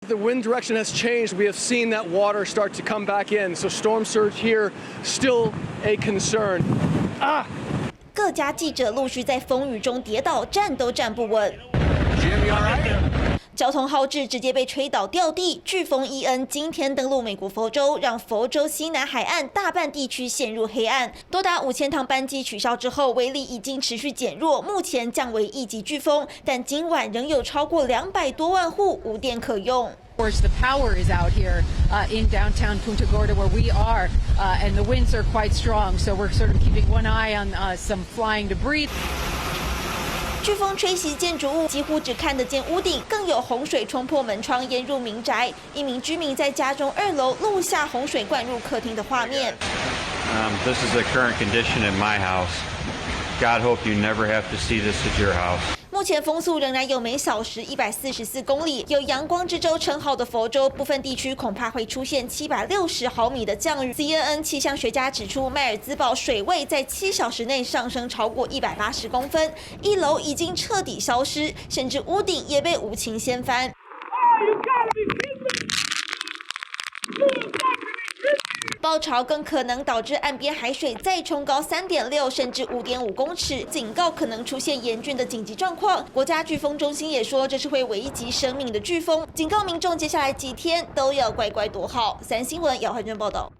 the wind direction has changed, we have seen that water start to come back in. So storm surge here still a concern. 各家记者陆续在风雨中跌倒，站都站不稳。交通号志直接被吹倒掉地。飓风伊恩今天登陆美国佛州，让佛州西南海岸大半地区陷入黑暗。多达5000趟班机取消之后，威力已经持续减弱，目前降为1级飓风，但今晚仍有超过200多万户无电可用。Of course, the power is out here in downtown Punta Gorda where we are, and the winds are quite strong. So we're sort of keeping one eye on some flying debris. 飓风吹袭建筑物，几乎只看得见屋顶，更有洪水冲破门窗淹入民宅。一名居民在家中2楼录下洪水灌入客厅的画面。This is the current condition in my house. God hope you never have to see this at your house. 目前风速仍然有每小时144公里，有阳光之州称号的佛州部分地区恐怕会出现760毫米的降雨。CNN 气象学家指出，迈尔兹堡水位在7小时内上升超过180公分，1楼已经彻底消失，甚至屋顶也被无情掀翻。暴潮更可能导致岸边海水再冲高3.6甚至5.5公尺，警告可能出现严峻的紧急状况。国家飓风中心也说，这是会危及生命的飓风，警告民众接下来几天都要乖乖躲好。3新闻姚汉娟报道。